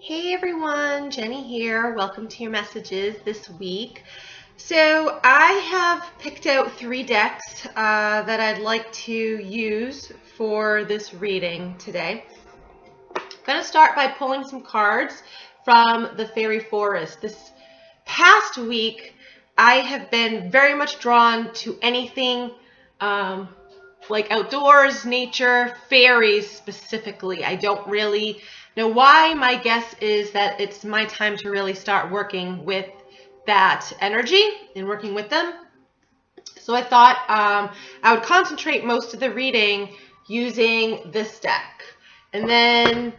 Hey everyone, Jenny here. Welcome to your messages this week. So I have picked out 3 decks that I'd like to use for this reading today. I'm going to start by pulling some cards from the Fairy Forest. This past week I have been very much drawn to anything like outdoors, nature, fairies specifically. I don't really know why. My guess is that it's my time to really start working with that energy and working with them. So I thought I would concentrate most of the reading using this deck. And then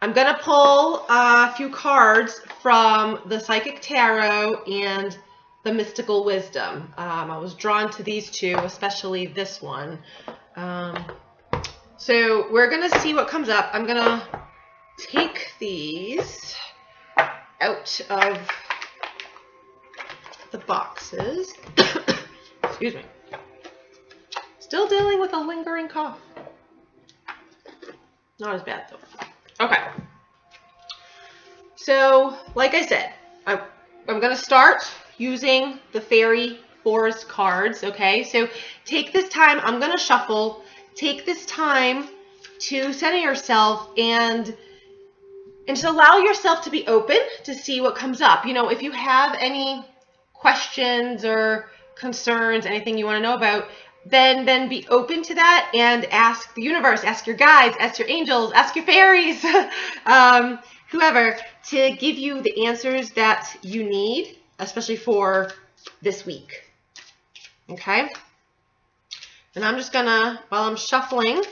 I'm going to pull a few cards from the Psychic Tarot and the Mystical Wisdom. I was drawn to these two, especially this one. So we're going to see what comes up. I'm going to take these out of the boxes. Excuse me. Still dealing with a lingering cough. Not as bad though. Okay. So, like I said, I'm going to start using the Fairy Forest cards, okay? So take this time. I'm going to shuffle. Take this time to center yourself and just allow yourself to be open to see what comes up. You know, if you have any questions or concerns, anything you want to know about, then be open to that and ask the universe, ask your guides, ask your angels, ask your fairies, whoever, to give you the answers that you need, especially for this week. Okay? And I'm just gonna, while I'm shuffling,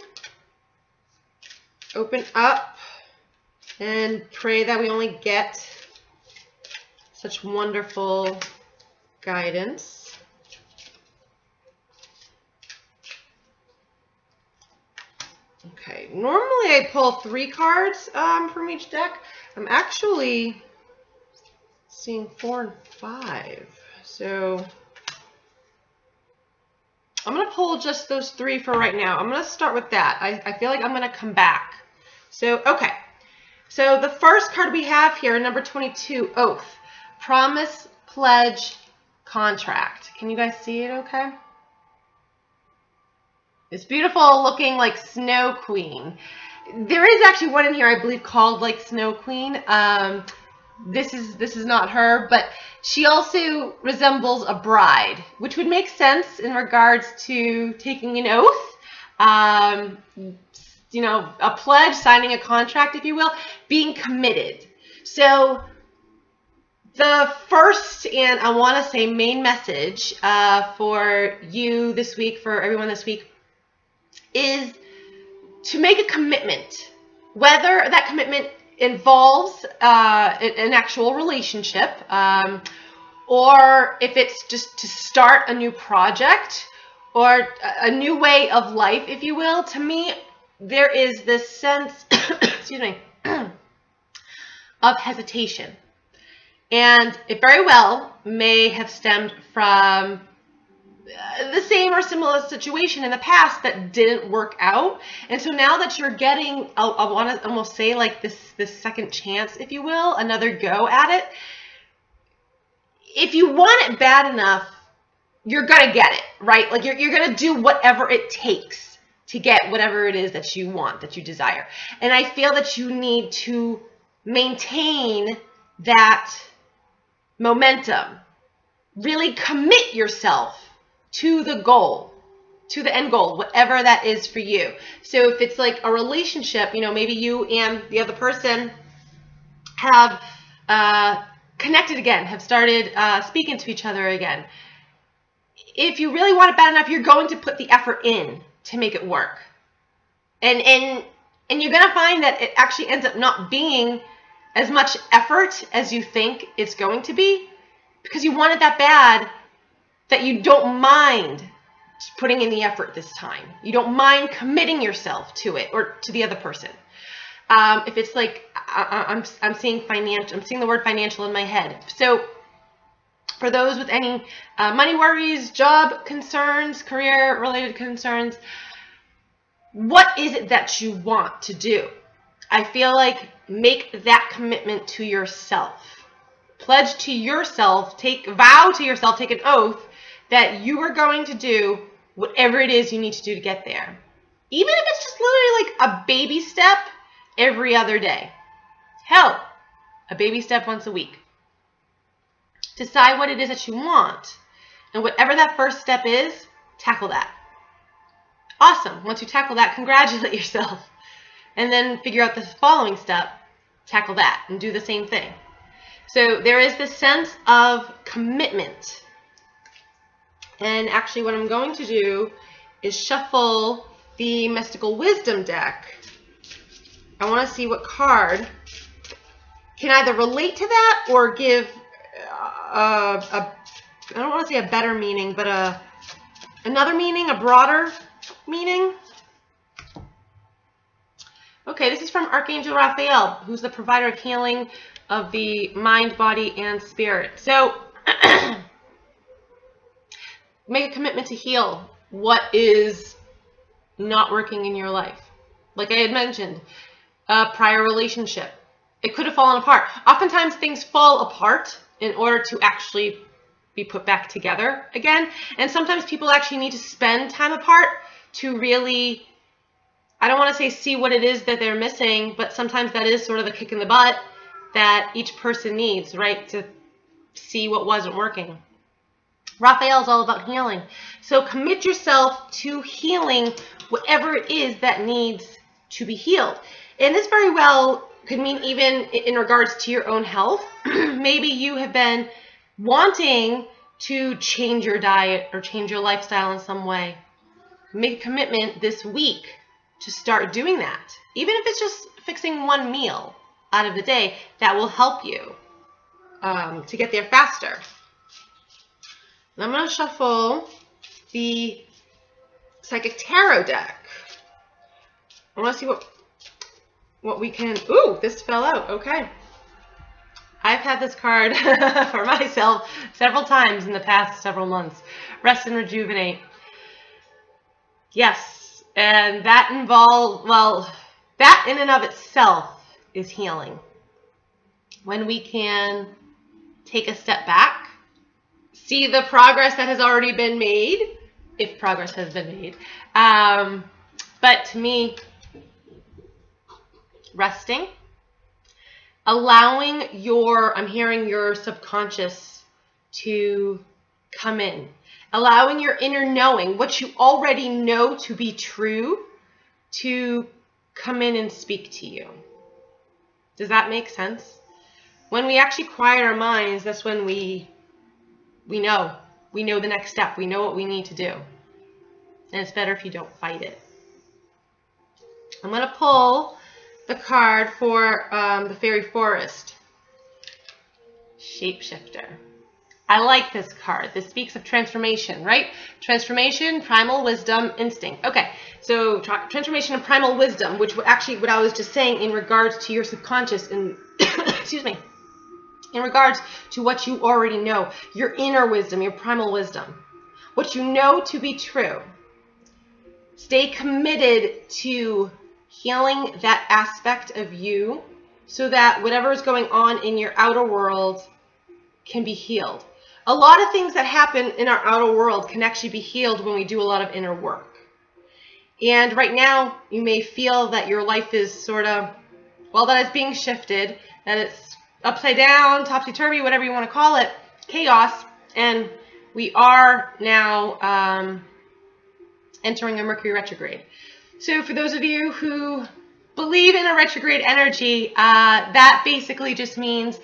open up and pray that we only get such wonderful guidance. Okay, normally I pull 3 cards from each deck. I'm actually seeing 4 and 5. So I'm going to pull just those 3 for right now. I'm going to start with that. I feel like I'm going to come back. So, okay. So the first card we have here, number 22, Oath. Promise, pledge, contract. Can you guys see it okay? It's beautiful looking like Snow Queen. There is actually one in here, I believe, called like Snow Queen. This is not her, but she also resembles a bride, which would make sense in regards to taking an oath. You know, a pledge, signing a contract, if you will, being committed. So the first, and I want to say main message for you this week, for everyone this week, is to make a commitment, whether that commitment involves an actual relationship, or if it's just to start a new project or a new way of life, if you will. To me, there is this sense, excuse me, of hesitation. And it very well may have stemmed from the same or similar situation in the past that didn't work out. And so now that you're getting, I want to almost say like this second chance, if you will, another go at it. If you want it bad enough, you're going to get it, right? Like you're going to do whatever it takes to get whatever it is that you want, that you desire. And I feel that you need to maintain that momentum. Really commit yourself to the goal, to the end goal, whatever that is for you. So if it's like a relationship, you know, maybe you and the other person have connected again, have started speaking to each other again. If you really want it bad enough, you're going to put the effort in to make it work. And you're going to find that it actually ends up not being as much effort as you think it's going to be, because you want it that bad that you don't mind putting in the effort this time. You don't mind committing yourself to it or to the other person. If it's like, I'm seeing financial, I'm seeing the word financial in my head. So for those with any money worries, job concerns, career related concerns, what is it that you want to do? I feel like make that commitment to yourself. Pledge to yourself, vow to yourself, take an oath that you are going to do whatever it is you need to do to get there. Even if it's just literally like a baby step every other day. Hell, a baby step once a week. Decide what it is that you want. And whatever that first step is, tackle that. Awesome. Once you tackle that, congratulate yourself. And then figure out the following step, tackle that, and do the same thing. So there is this sense of commitment. And actually what I'm going to do is shuffle the Mystical Wisdom deck. I want to see what card can either relate to that or give I don't want to say a better meaning, but another meaning, a broader meaning. Okay, this is from Archangel Raphael, who's the provider of healing of the mind, body, and spirit. So make a commitment to heal what is not working in your life. Like I had mentioned, a prior relationship. It could have fallen apart. Oftentimes things fall apart in order to actually be put back together again. And sometimes people actually need to spend time apart to really, I don't want to say see what it is that they're missing, but sometimes that is sort of a kick in the butt that each person needs, right? To see what wasn't working. Raphael is all about healing. So commit yourself to healing whatever it is that needs to be healed. And this very well could mean even in regards to your own health. Maybe you have been wanting to change your diet or change your lifestyle in some way. Make a commitment this week to start doing that. Even if it's just fixing one meal out of the day, that will help you to get there faster. And I'm going to shuffle the Psychic Tarot deck. I want to see what we can... Ooh, this fell out. Okay. I've had this card for myself several times in the past several months. Rest and rejuvenate. Yes. And that involves... Well, that in and of itself is healing. When we can take a step back, see the progress that has already been made, if progress has been made. But to me, resting, allowing I'm hearing your subconscious to come in, allowing your inner knowing, what you already know to be true, to come in and speak to you. Does that make sense? When we actually quiet our minds, that's when we know. We know the next step. We know what we need to do. And it's better if you don't fight it. I'm going to pull the card for the Fairy Forest. Shapeshifter. I like this card. This speaks of transformation, right? Transformation, primal wisdom, instinct. Okay, so transformation and primal wisdom, which actually what I was just saying in regards to your subconscious and excuse me, in regards to what you already know, your inner wisdom, your primal wisdom, what you know to be true. Stay committed to healing that aspect of you so that whatever is going on in your outer world can be healed. A lot of things that happen in our outer world can actually be healed when we do a lot of inner work. And right now, you may feel that your life is sort of, well, that it's being shifted, that it's upside down, topsy-turvy, whatever you want to call it, chaos, and we are now entering a Mercury retrograde. So for those of you who believe in a retrograde energy, that basically just means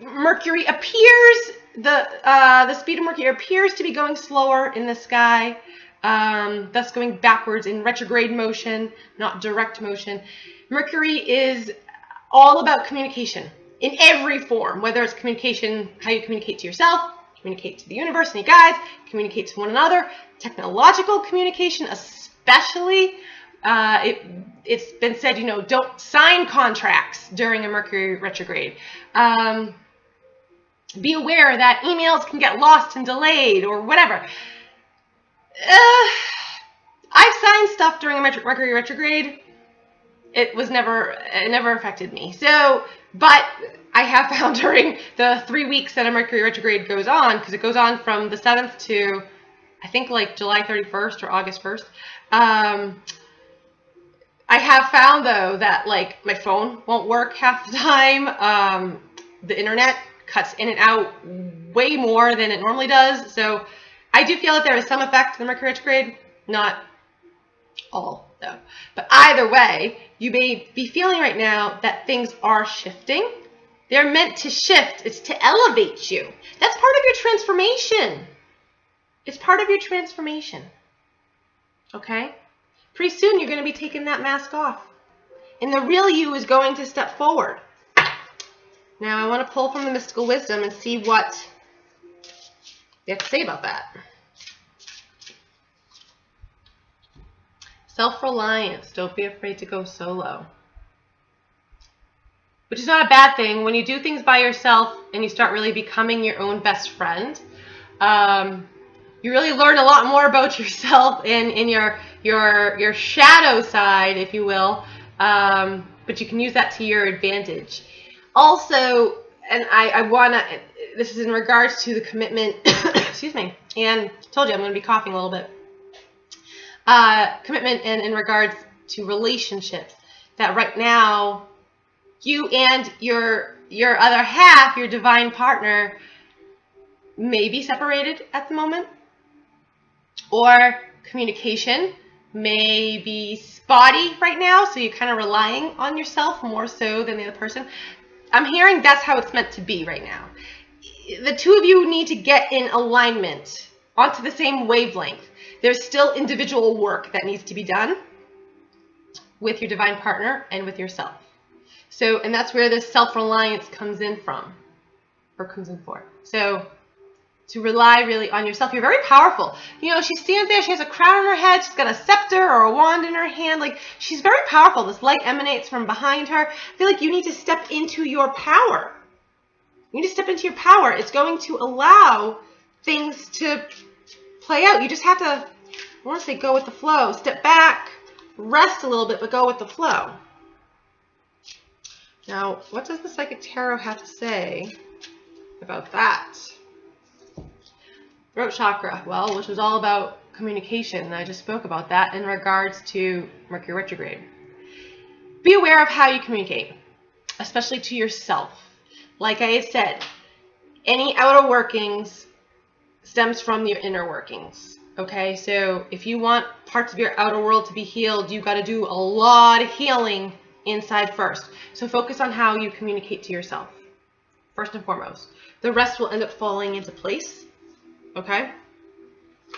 Mercury appears, the speed of Mercury appears to be going slower in the sky, thus going backwards in retrograde motion, not direct motion. Mercury is all about communication in every form, whether it's communication, how you communicate to yourself, communicate to the universe and your guides, communicate to one another, technological communication especially. It's been said, don't sign contracts during a Mercury retrograde. Be aware that emails can get lost and delayed or whatever. I've signed stuff during a Mercury retrograde. it never affected me. So, but I have found during the 3 weeks that a Mercury retrograde goes on, because it goes on from the 7th to, I think, like July 31st or August 1st. I have found, though, that like my phone won't work half the time. The internet cuts in and out way more than it normally does. So I do feel that there is some effect to the Mercury retrograde, not all though. But either way, you may be feeling right now that things are shifting. They're meant to shift. It's to elevate you. That's part of your transformation. It's part of your transformation. Okay? Pretty soon you're going to be taking that mask off. And the real you is going to step forward. Now I want to pull from the mystical wisdom and see what they have to say about that. Self-reliance. Don't be afraid to go solo. Which is not a bad thing. When you do things by yourself and you start really becoming your own best friend, you really learn a lot more about yourself and in your shadow side, if you will. But you can use that to your advantage. Also, and I want to, this is in regards to the commitment, excuse me, and I told you I'm going to be coughing a little bit. Commitment and in regards to relationships, that right now you and your other half, your divine partner, may be separated at the moment, or communication may be spotty right now, so you're kind of relying on yourself more so than the other person. I'm hearing that's how it's meant to be right now. The two of you need to get in alignment, onto the same wavelength. There's still individual work that needs to be done with your divine partner and with yourself. So, and that's where this self-reliance comes in from, or comes in for. So, to rely really on yourself. You're very powerful. You know, she stands there, she has a crown on her head, she's got a scepter or a wand in her hand. Like, she's very powerful. This light emanates from behind her. I feel like you need to step into your power. You need to step into your power. It's going to allow things to play out. You just have to, I want to say, go with the flow. Step back, rest a little bit, but go with the flow. Now, what does the Psychic Tarot have to say about that? Throat chakra, well, which was all about communication, and I just spoke about that in regards to Mercury retrograde. Be aware of how you communicate, especially to yourself. Like I had said, any outer workings stems from your inner workings. Okay, so if you want parts of your outer world to be healed, you've got to do a lot of healing inside first. So focus on how you communicate to yourself, first and foremost. The rest will end up falling into place. Okay?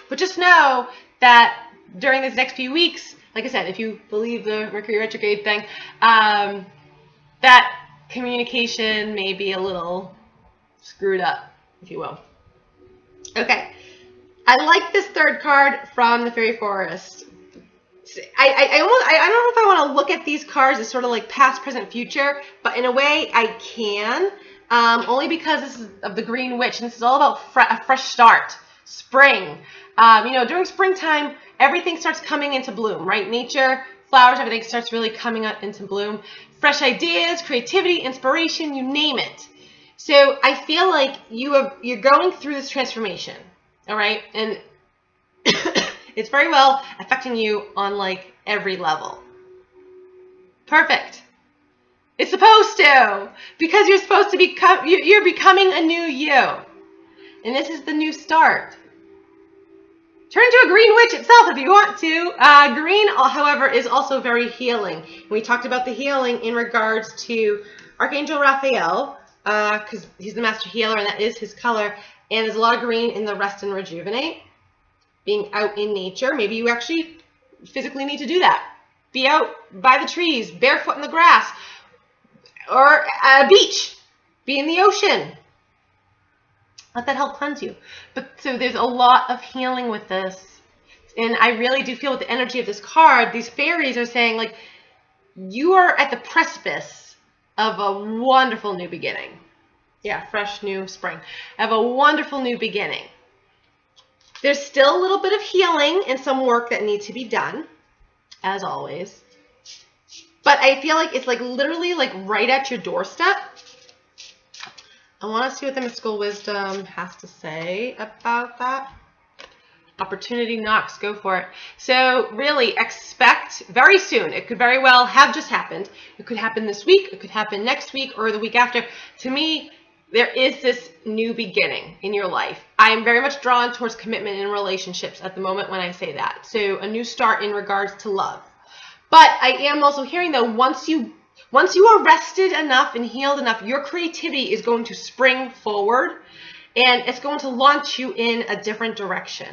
But just know that during these next few weeks, like I said, if you believe the Mercury retrograde thing, that communication may be a little screwed up, if you will. Okay. I like this third card from the Fairy Forest. I don't know if I want to look at these cards as sort of like past, present, future, but in a way I can. Only because this is of the Green Witch, and this is all about a fresh start, spring. You know, during springtime, everything starts coming into bloom, right? Nature, flowers, everything starts really coming up into bloom. Fresh ideas, creativity, inspiration, you name it. So I feel like you're going through this transformation, all right? And it's very well affecting you on like every level. Perfect. It's supposed to, because you're supposed to become, you're becoming a new you. And this is the new start. Turn to a green witch itself if you want to. Green, however, is also very healing. We talked about the healing in regards to Archangel Raphael, because he's the master healer and that is his color. And there's a lot of green in the rest and rejuvenate. Being out in nature. Maybe you actually physically need to do that. Be out by the trees, barefoot in the grass. Or at a beach, be in the ocean. Let that help cleanse you. But so there's a lot of healing with this. And I really do feel with the energy of this card, these fairies are saying, like, you are at the precipice of a wonderful new beginning. Yeah, fresh new spring. Of a wonderful new beginning. There's still a little bit of healing and some work that needs to be done, as always. But I feel like it's like literally like right at your doorstep. I want to see what the mystical wisdom has to say about that. Opportunity knocks, go for it. So really expect very soon. It could very well have just happened. It could happen this week. It could happen next week or the week after. To me, there is this new beginning in your life. I am very much drawn towards commitment in relationships at the moment when I say that. So a new start in regards to love. But I am also hearing though, once you are rested enough and healed enough, your creativity is going to spring forward and it's going to launch you in a different direction.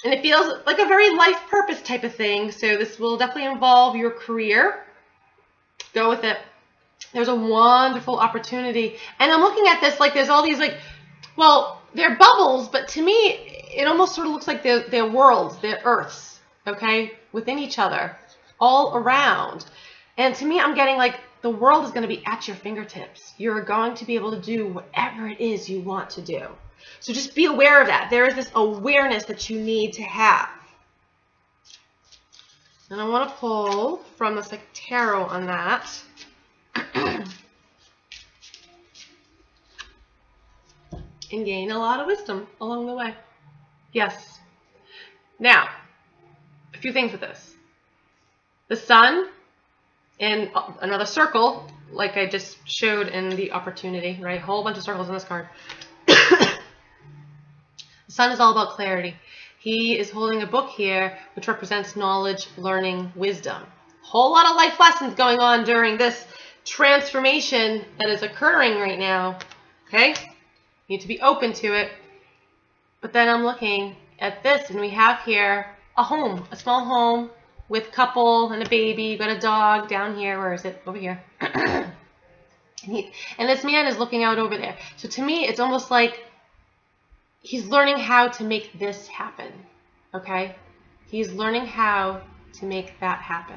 And it feels like a very life purpose type of thing. So this will definitely involve your career. Go with it. There's a wonderful opportunity. And I'm looking at this like there's all these like, well, they're bubbles, but to me, it almost sort of looks like they're worlds, they're earths, okay, within each other, all around. And to me, I'm getting like the world is going to be at your fingertips. You're going to be able to do whatever it is you want to do. So just be aware of that. There is this awareness that you need to have. And I want to pull from the tarot on that. And gain a lot of wisdom along the way. Yes. Now, a few things with this. The sun in another circle, like I just showed in the opportunity, right? A whole bunch of circles in this card. The sun is all about clarity. He is holding a book here, which represents knowledge, learning, wisdom. A whole lot of life lessons going on during this transformation that is occurring right now. Okay? You need to be open to it. But then I'm looking at this, and we have here a home, a small home with a couple and a baby. You got a dog down here. Where is it? Over here. And this man is looking out over there. So to me, it's almost like he's learning how to make this happen, okay? He's learning how to make that happen.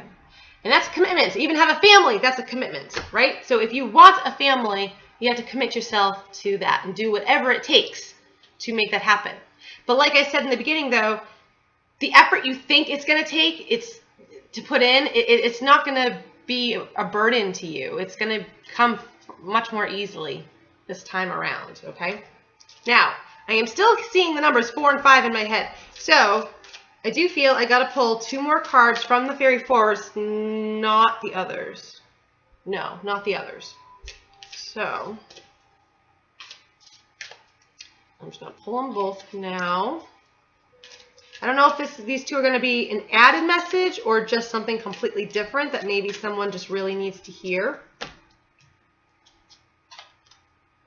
And that's commitment. To even have a family, that's a commitment, right? So if you want a family, you have to commit yourself to that and do whatever it takes to make that happen. But like I said in the beginning, though, the effort you think it's going to take, it's to put in, it's not going to be a burden to you. It's going to come much more easily this time around, okay? Now, I am still seeing the numbers 4 and 5 in my head. So I do feel I got to pull 2 more cards from the Fairy Forest, not the others. No, not the others. So I'm just going to pull them both now. I don't know if these 2 are going to be an added message or just something completely different that maybe someone just really needs to hear.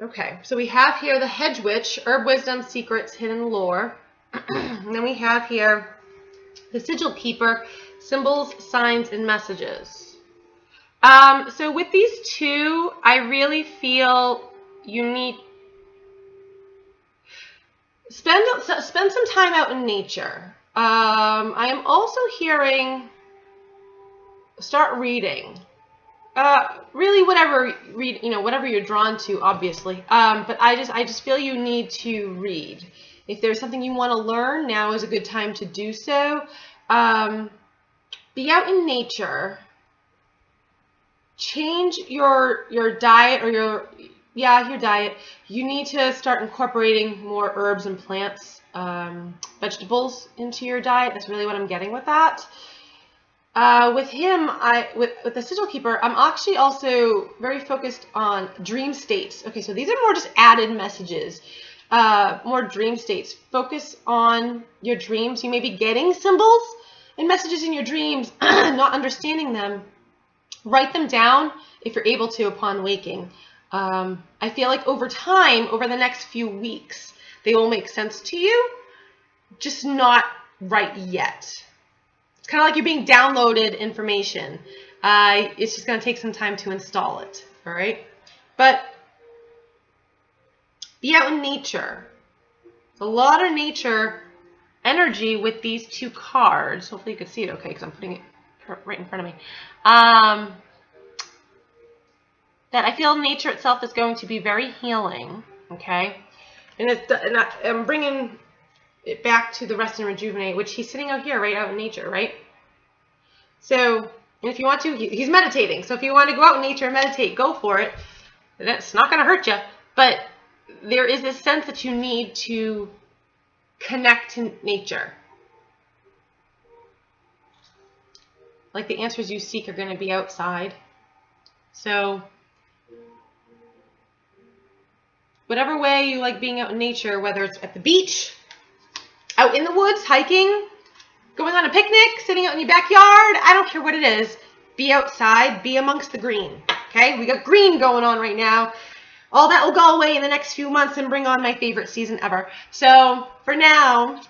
Okay, so we have here the Hedge Witch, Herb Wisdom, Secrets, Hidden Lore. And then we have here the Sigil Keeper, Symbols, Signs, and Messages. So with these 2, I really feel you need spend some time out in nature. I am also hearing start reading. Really whatever whatever you're drawn to, obviously. But I just feel you need to read. If there's something you want to learn, now is a good time to do so. Be out in nature. Change your diet or your diet. You need to start incorporating more herbs and plants, vegetables into your diet. That's really what I'm getting with that. With him, with the Sigil Keeper, I'm actually also very focused on dream states. Okay, so these are more just added messages, more dream states. Focus on your dreams. You may be getting symbols and messages in your dreams, not understanding them. Write them down if you're able to upon waking. I feel like over time, over the next few weeks, they will make sense to you, just not right yet. It's kind of like you're being downloaded information. It's just going to take some time to install it, all right? But be out in nature. A lot of nature energy with these 2 cards. Hopefully you can see it okay because I'm putting it right in front of me. That I feel nature itself is going to be very healing, okay? And I'm bringing it back to the rest and rejuvenate, which he's sitting out here, right out in nature, right? So And if you want to, he's meditating. So if you want to go out in nature and meditate, go for it. That's not going to hurt you. But there is this sense that you need to connect to nature. Like the answers you seek are going to be outside. So whatever way you like being out in nature, whether it's at the beach, out in the woods, hiking, going on a picnic, sitting out in your backyard, I don't care what it is. Be outside, be amongst the green. Okay? We got green going on right now. All that will go away in the next few months and bring on my favorite season ever. So for now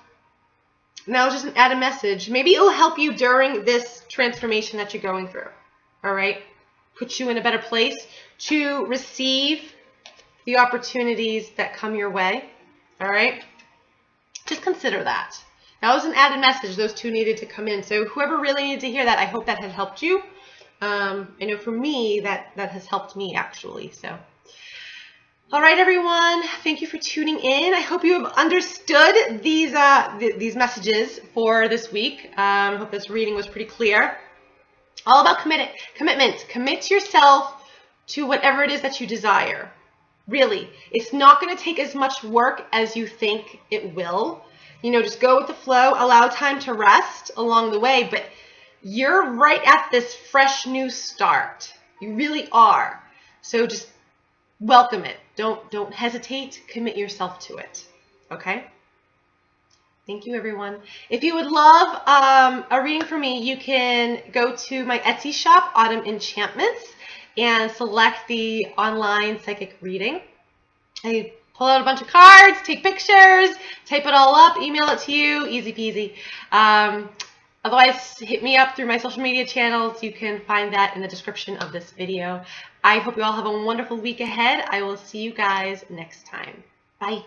just add a message. Maybe it'll help you during this transformation that you're going through. All right? Put you in a better place to receive the opportunities that come your way. All right? Just consider that. That was an added message. Those two needed to come in. So whoever really needed to hear that, I hope that had helped you. I know for me, that has helped me actually. So, all right, everyone. Thank you for tuning in. I hope you have understood these messages for this week. I hope this reading was pretty clear. All about commitment. Commit yourself to whatever it is that you desire. Really, it's not going to take as much work as you think it will. You know, just go with the flow, allow time to rest along the way, but you're right at this fresh new start. You really are. So just welcome it. Don't hesitate. Commit yourself to it. Okay? Thank you, everyone. If you would love a reading from me, you can go to my Etsy shop, Autumn Enchantments, and select the online psychic reading. I pull out a bunch of cards, take pictures, type it all up, email it to you, easy peasy. Otherwise, hit me up through my social media channels. You can find that in the description of this video. I hope you all have a wonderful week ahead. I will see you guys next time. Bye.